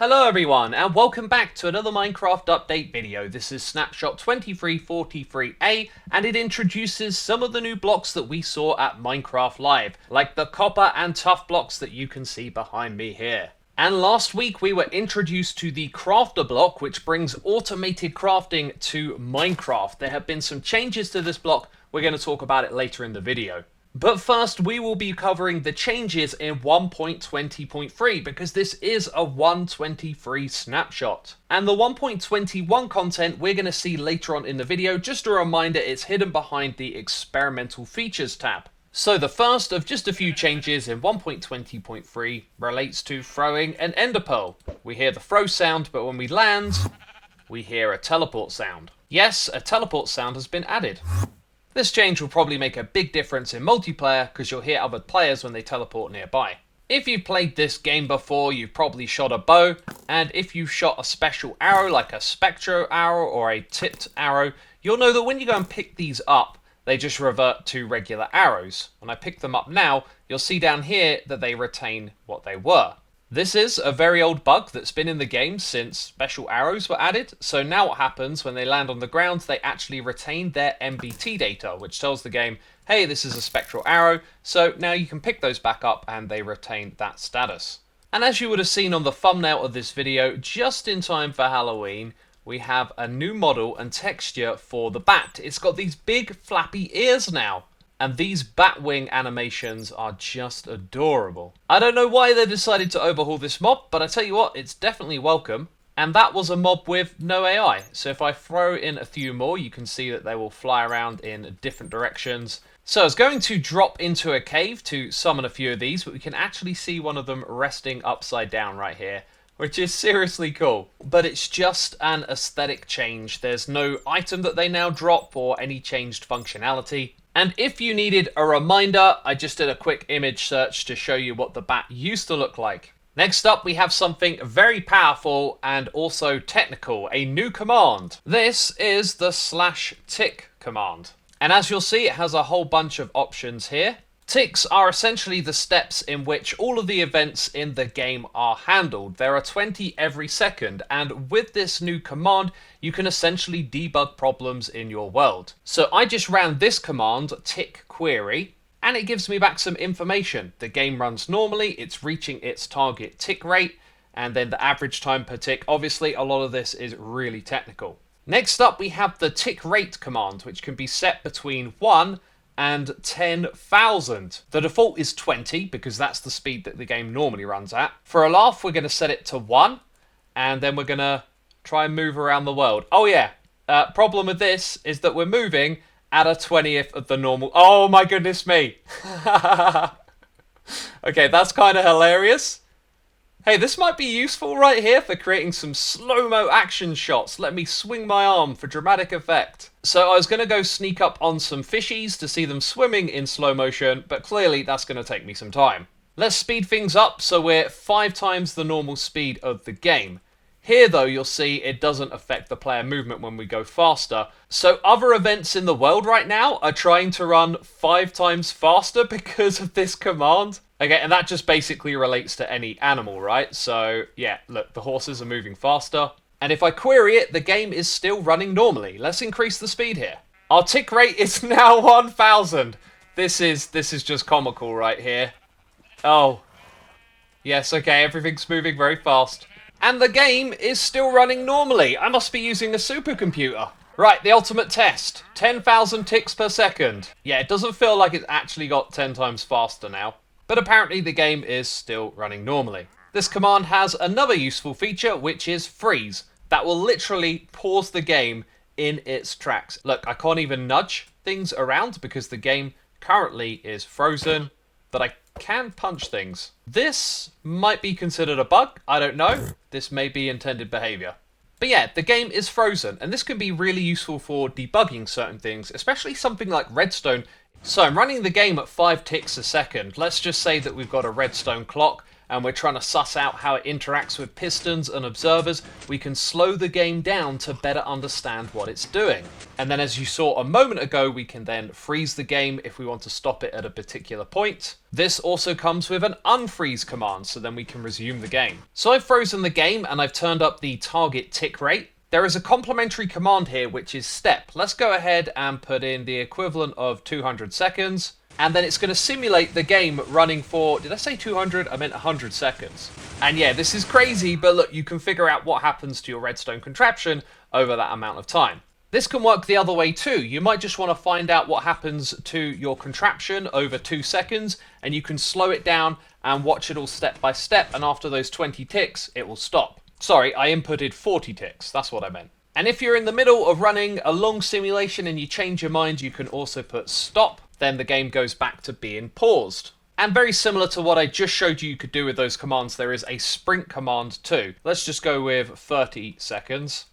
Hello everyone, and welcome back to another Minecraft update video. This is Snapshot 23W43A, and it introduces some of the new blocks that we saw at Minecraft Live, like the copper and tuff blocks that you can see behind me here. And last week we were introduced to the crafter block, which brings automated crafting to Minecraft. There have been some changes to this block. We're going to talk about it later in the video. But first, we will be covering the changes in 1.20.3 because this is a 1.23 snapshot. And the 1.21 content we're going to see later on in the video. Just a reminder, it's hidden behind the experimental features tab. So the first of just a few changes in 1.20.3 relates to throwing an ender pearl. We hear the throw sound, but when we land, we hear a teleport sound. Yes, a teleport sound has been added. This change will probably make a big difference in multiplayer because you'll hear other players when they teleport nearby. If you've played this game before, you've probably shot a bow, and if you've shot a special arrow like a spectro arrow or a tipped arrow, you'll know that when you go and pick these up, they just revert to regular arrows. When I pick them up now, you'll see down here that they retain what they were. This is a very old bug that's been in the game since special arrows were added, so now what happens when they land on the ground, they actually retain their MBT data, which tells the game, hey, this is a spectral arrow, so now you can pick those back up and they retain that status. And as you would have seen on the thumbnail of this video, just in time for Halloween, we have a new model and texture for the bat. It's got these big flappy ears now. And these bat wing animations are just adorable. I don't know why they decided to overhaul this mob, but I tell you what, it's definitely welcome. And that was a mob with no AI. So if I throw in a few more, you can see that they will fly around in different directions. So I was going to drop into a cave to summon a few of these, but we can actually see one of them resting upside down right here, which is seriously cool. But it's just an aesthetic change. There's no item that they now drop or any changed functionality. And if you needed a reminder, I just did a quick image search to show you what the bat used to look like. Next up, we have something very powerful and also technical, a new command. This is the /tick command. And as you'll see, it has a whole bunch of options here. Ticks are essentially the steps in which all of the events in the game are handled. There are 20 every second, and with this new command, you can essentially debug problems in your world. So I just ran this command, tick query, and it gives me back some information. The game runs normally, it's reaching its target tick rate, and then the average time per tick. Obviously, a lot of this is really technical. Next up, we have the tick rate command, which can be set between 1 and 10,000. The default is 20 because that's the speed that the game normally runs at. For a laugh, we're going to set it to 1, and then we're going to try and move around the world. Oh yeah, problem with this is that we're moving at a 20th of the normal. Oh my goodness me. Okay, that's kind of hilarious. Hey, this might be useful right here for creating some slow-mo action shots. Let me swing my arm for dramatic effect. So I was going to go sneak up on some fishies to see them swimming in slow motion, but clearly that's going to take me some time. Let's speed things up so we're 5 times the normal speed of the game. Here though, you'll see it doesn't affect the player movement when we go faster. So other events in the world right now are trying to run 5 times faster because of this command. Okay, and that just basically relates to any animal, right? So yeah, look, the horses are moving faster. And if I query it, the game is still running normally. Let's increase the speed here. Our tick rate is now 1,000. This is just comical right here. Oh. Yes, okay, everything's moving very fast. And the game is still running normally. I must be using a supercomputer. Right, the ultimate test. 10,000 ticks per second. Yeah, it doesn't feel like it's actually got 10 times faster now. But apparently the game is still running normally. This command has another useful feature, which is freeze. That will literally pause the game in its tracks. Look, I can't even nudge things around because the game currently is frozen, but I can punch things. This might be considered a bug, I don't know. This may be intended behavior. But yeah, the game is frozen, and this can be really useful for debugging certain things, especially something like redstone. So I'm running the game at 5 ticks a second. Let's just say that we've got a redstone clock, and we're trying to suss out how it interacts with pistons and observers, we can slow the game down to better understand what it's doing. And then as you saw a moment ago, we can then freeze the game if we want to stop it at a particular point. This also comes with an unfreeze command, so then we can resume the game. So I've frozen the game and I've turned up the target tick rate. There is a complementary command here, which is step. Let's go ahead and put in the equivalent of 200 seconds. And then it's going to simulate the game running for, did I say 200? I meant 100 seconds. And yeah, this is crazy, but look, you can figure out what happens to your redstone contraption over that amount of time. This can work the other way too. You might just want to find out what happens to your contraption over 2 seconds, and you can slow it down and watch it all step by step, and after those 20 ticks, it will stop. Sorry, I inputted 40 ticks, that's what I meant. And if you're in the middle of running a long simulation and you change your mind, you can also put stop, then the game goes back to being paused. And very similar to what I just showed you could do with those commands, there is a sprint command too. Let's just go with 30 seconds.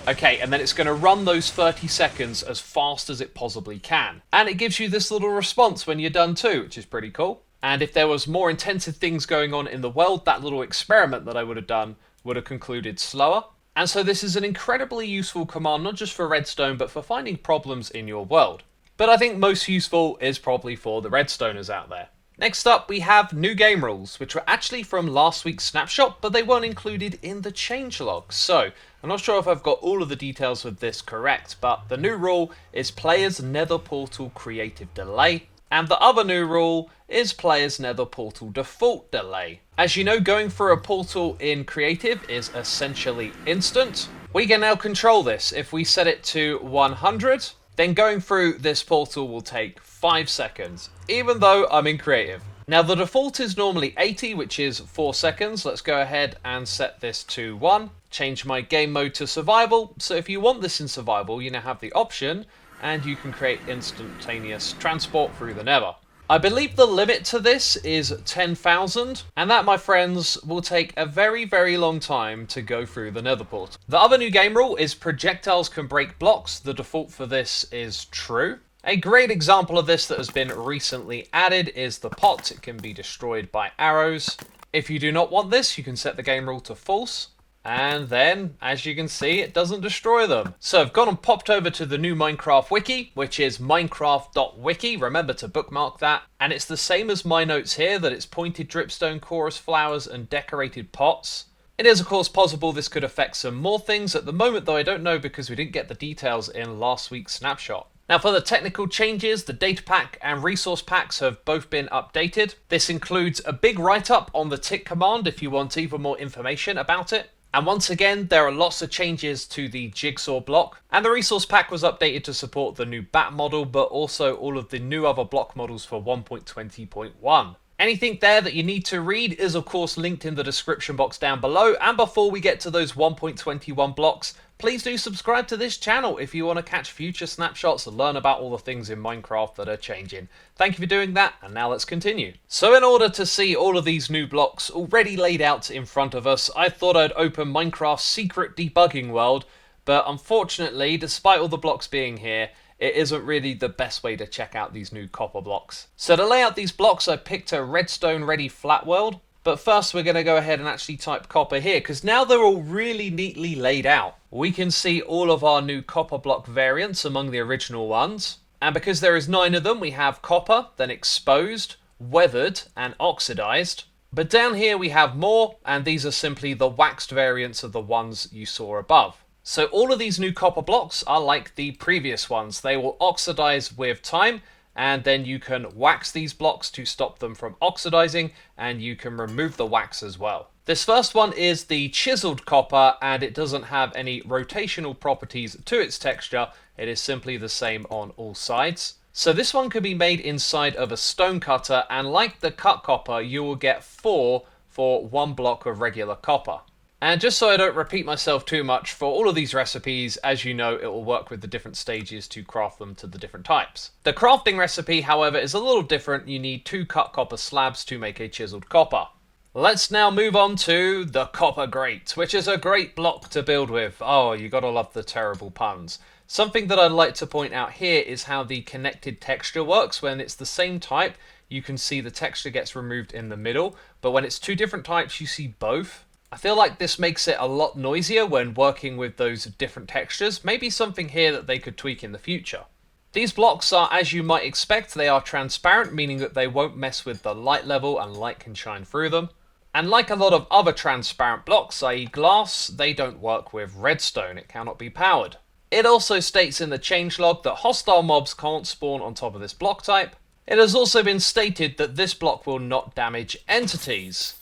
Okay, and then it's going to run those 30 seconds as fast as it possibly can. And it gives you this little response when you're done too, which is pretty cool. And if there was more intensive things going on in the world, that little experiment that I would have done would have concluded slower. And so this is an incredibly useful command, not just for redstone, but for finding problems in your world. But I think most useful is probably for the redstoners out there. Next up, we have new game rules, which were actually from last week's snapshot, but they weren't included in the changelog. So I'm not sure if I've got all of the details of this correct, but the new rule is player's nether portal creative delay. And the other new rule is player's nether portal default delay. As you know, going through a portal in creative is essentially instant. We can now control this. If we set it to 100, then going through this portal will take 5 seconds, even though I'm in creative. Now the default is normally 80, which is 4 seconds. Let's go ahead and set this to 1. Change my game mode to survival. So if you want this in survival, you now have the option, and you can create instantaneous transport through the nether. I believe the limit to this is 10,000, and that, my friends, will take a very, very long time to go through the nether portal. The other new game rule is projectiles can break blocks. The default for this is true. A great example of this that has been recently added is the pot. It can be destroyed by arrows. If you do not want this, you can set the game rule to false. And then, as you can see, it doesn't destroy them. So I've gone and popped over to the new Minecraft wiki, which is minecraft.wiki. Remember to bookmark that. And it's the same as my notes here, that it's pointed dripstone, chorus flowers, and decorated pots. It is, of course, possible this could affect some more things. At the moment, though, I don't know because we didn't get the details in last week's snapshot. Now for the technical changes, the data pack and resource packs have both been updated. This includes a big write-up on the tick command if you want even more information about it. And once again, there are lots of changes to the jigsaw block. And the resource pack was updated to support the new bat model, but also all of the new other block models for 1.20.1. Anything there that you need to read is of course linked in the description box down below. And before we get to those 1.21 blocks, please do subscribe to this channel if you want to catch future snapshots and learn about all the things in Minecraft that are changing. Thank you for doing that, and now let's continue. So in order to see all of these new blocks already laid out in front of us, I thought I'd open Minecraft's secret debugging world, but unfortunately, despite all the blocks being here, it isn't really the best way to check out these new copper blocks. So to lay out these blocks, I picked a redstone ready flat world. But first we're going to go ahead and actually type copper here, because now they're all really neatly laid out. We can see all of our new copper block variants among the original ones. And because there is 9 of them, we have copper, then exposed, weathered, and oxidized. But down here we have more, and these are simply the waxed variants of the ones you saw above. So all of these new copper blocks are like the previous ones. They will oxidize with time, and then you can wax these blocks to stop them from oxidizing, and you can remove the wax as well. This first one is the chiseled copper, and it doesn't have any rotational properties to its texture. It is simply the same on all sides. So this one could be made inside of a stone cutter, and like the cut copper, you will get 4 for 1 block of regular copper. And just so I don't repeat myself too much, for all of these recipes, as you know, it will work with the different stages to craft them to the different types. The crafting recipe, however, is a little different. You need 2 cut copper slabs to make a chiseled copper. Let's now move on to the copper grate, which is a great block to build with. Oh, you gotta love the terrible puns. Something that I'd like to point out here is how the connected texture works. When it's the same type, you can see the texture gets removed in the middle, but when it's two different types, you see both. I feel like this makes it a lot noisier when working with those different textures. Maybe something here that they could tweak in the future. These blocks are, as you might expect, they are transparent, meaning that they won't mess with the light level and light can shine through them. And like a lot of other transparent blocks, i.e. glass, they don't work with redstone. It cannot be powered. It also states in the changelog that hostile mobs can't spawn on top of this block type. It has also been stated that this block will not damage entities.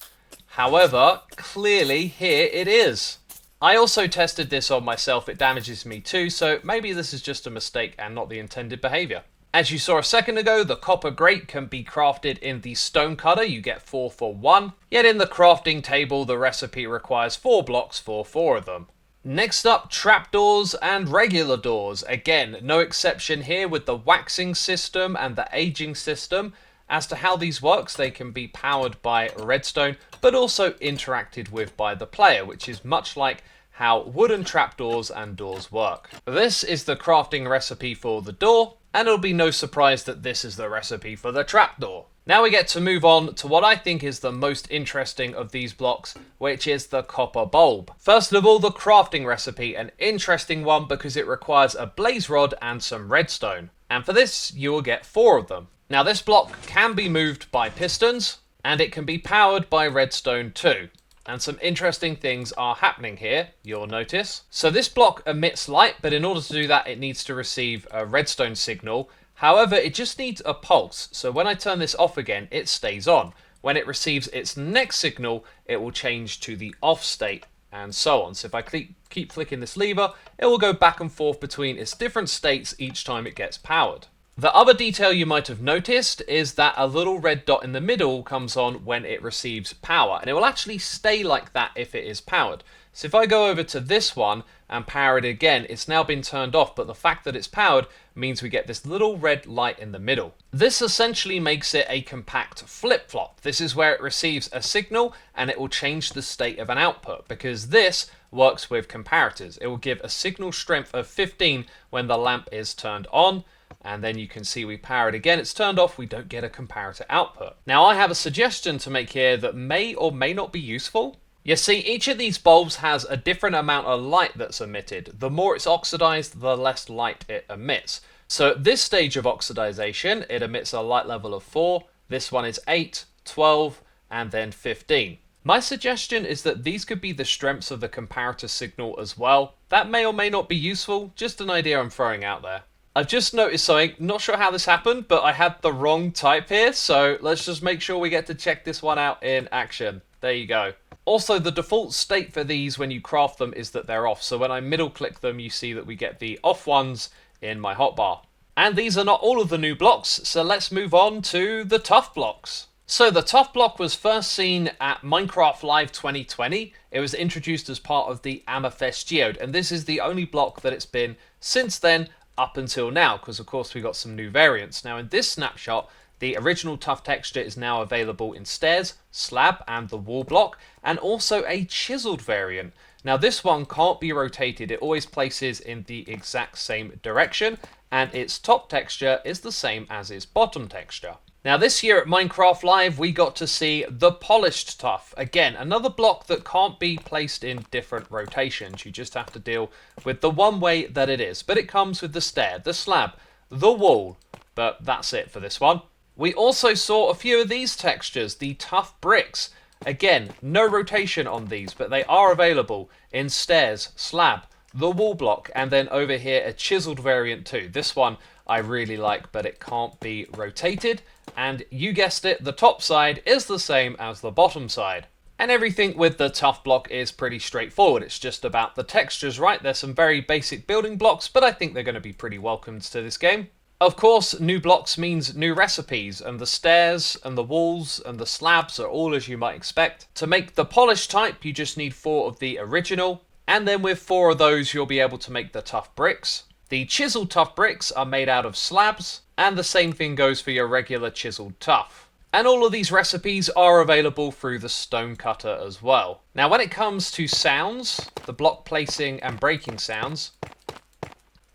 However, clearly here it is. I also tested this on myself, it damages me too, so maybe this is just a mistake and not the intended behaviour. As you saw a second ago, the copper grate can be crafted in the stone cutter, you get 4 for 1, yet in the crafting table the recipe requires 4 blocks for 4 of them. Next up, trapdoors and regular doors. Again, no exception here with the waxing system and the aging system. As to how these works, they can be powered by redstone, but also interacted with by the player, which is much like how wooden trapdoors and doors work. This is the crafting recipe for the door, and it'll be no surprise that this is the recipe for the trapdoor. Now we get to move on to what I think is the most interesting of these blocks, which is the copper bulb. First of all, the crafting recipe, an interesting one because it requires a blaze rod and some redstone. And for this, you will get 4 of them. Now this block can be moved by pistons, and it can be powered by redstone too. And some interesting things are happening here, you'll notice. So this block emits light, but in order to do that, it needs to receive a redstone signal. However, it just needs a pulse. So when I turn this off again, it stays on. When it receives its next signal, it will change to the off state, and so on. So if I keep flicking this lever, it will go back and forth between its different states each time it gets powered. The other detail you might have noticed is that a little red dot in the middle comes on when it receives power, and it will actually stay like that if it is powered. So if I go over to this one and power it again, it's now been turned off, but the fact that it's powered means we get this little red light in the middle. This essentially makes it a compact flip-flop. This is where it receives a signal and it will change the state of an output, because this works with comparators. It will give a signal strength of 15 when the lamp is turned on, and then you can see we power it again, it's turned off, we don't get a comparator output. Now I have a suggestion to make here that may or may not be useful. You see, each of these bulbs has a different amount of light that's emitted. The more it's oxidized, the less light it emits. So at this stage of oxidization, it emits a light level of 4, this one is 8, 12, and then 15. My suggestion is that these could be the strengths of the comparator signal as well. That may or may not be useful, just an idea I'm throwing out there. I've just noticed something, not sure how this happened, but I had the wrong type here, so let's just make sure we get to check this one out in action. There you go. Also, the default state for these when you craft them is that they're off, so when I middle click them, you see that we get the off ones in my hotbar. And these are not all of the new blocks, so let's move on to the Tuff Blocks. So the Tuff Block was first seen at Minecraft Live 2020. It was introduced as part of the Amethyst Geode, and this is the only block that it's been since then up until now, because of course we got some new variants. Now in this snapshot, the original Tuff texture is now available in stairs, slab, and the wall block, and also a chiseled variant. Now this one can't be rotated, it always places in the exact same direction, and its top texture is the same as its bottom texture. Now this year at Minecraft Live, we got to see the polished Tuff. Again, another block that can't be placed in different rotations. You just have to deal with the one way that it is. But it comes with the stair, the slab, the wall. But that's it for this one. We also saw a few of these textures, the Tuff bricks. Again, no rotation on these, but they are available in stairs, slab, the wall block, and then over here a chiseled variant too. This one I really like, but it can't be rotated. And you guessed it, the top side is the same as the bottom side. And everything with the Tuff block is pretty straightforward. It's just about the textures, right? There's some very basic building blocks, but I think they're going to be pretty welcomed to this game. Of course, new blocks means new recipes, and the stairs and the walls and the slabs are all as you might expect. To make the polished type, you just need 4 of the original, and then with 4 of those, you'll be able to make the Tuff bricks. The chiseled Tuff bricks are made out of slabs, and the same thing goes for your regular chiseled Tuff. And all of these recipes are available through the stone cutter as well. Now when it comes to sounds, the block placing and breaking sounds,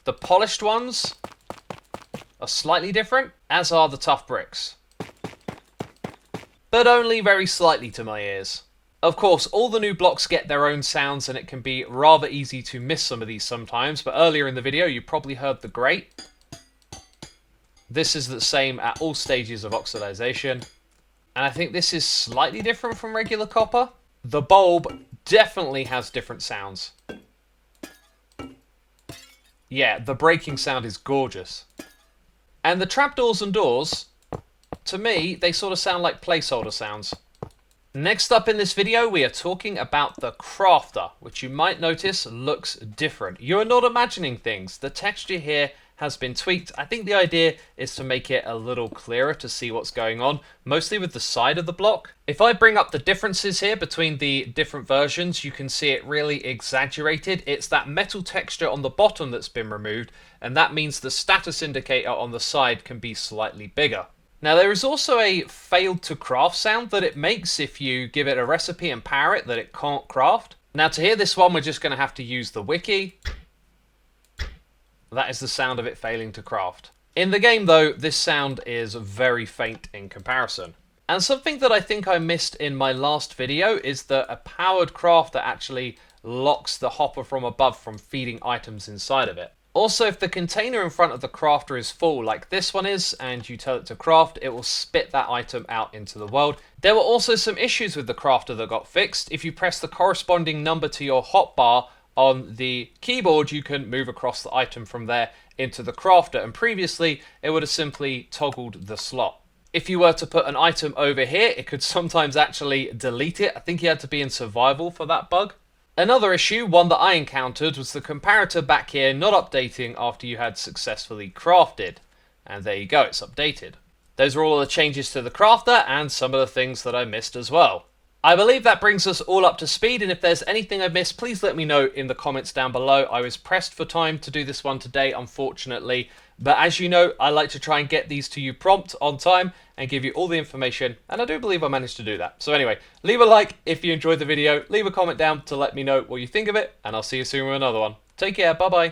the polished ones are slightly different, as are the Tuff bricks. but only very slightly to my ears. Of course, all the new blocks get their own sounds and it can be rather easy to miss some of these sometimes, but earlier in the video you probably heard the grate. This is the same at all stages of oxidization, and I think this is slightly different from regular copper. The bulb definitely has different sounds. Yeah, the breaking sound is gorgeous. And the trapdoors and doors, to me, they sort of sound like placeholder sounds. Next up in this video, we are talking about the crafter, which you might notice looks different. You're not imagining things. The texture here has been tweaked. I think the idea is to make it a little clearer to see what's going on, mostly with the side of the block. If I bring up the differences here between the different versions, you can see it really exaggerated. It's that metal texture on the bottom that's been removed, and that means the status indicator on the side can be slightly bigger. Now there is also a failed to craft sound that it makes if you give it a recipe and power it that it can't craft. Now to hear this one, we're just going to have to use the wiki. That is the sound of it failing to craft. In the game though, this sound is very faint in comparison. And something that I think I missed in my last video is that a powered crafter actually locks the hopper from above from feeding items inside of it. Also, if the container in front of the crafter is full, like this one is, and you tell it to craft, it will spit that item out into the world. There were also some issues with the crafter that got fixed. If you press the corresponding number to your hotbar on the keyboard, you can move across the item from there into the crafter, and previously it would have simply toggled the slot. If you were to put an item over here, it could sometimes actually delete it. I think you had to be in survival for that bug. Another issue, one that I encountered, was the comparator back here not updating after you had successfully crafted. And there you go, it's updated. Those are all the changes to the crafter and some of the things that I missed as well. I believe that brings us all up to speed, and if there's anything I missed, please let me know in the comments down below. I was pressed for time to do this one today, unfortunately, but as you know, I like to try and get these to you prompt, on time, and give you all the information, and I do believe I managed to do that. So anyway, leave a like if you enjoyed the video, leave a comment down to let me know what you think of it, and I'll see you soon with another one. Take care, bye bye.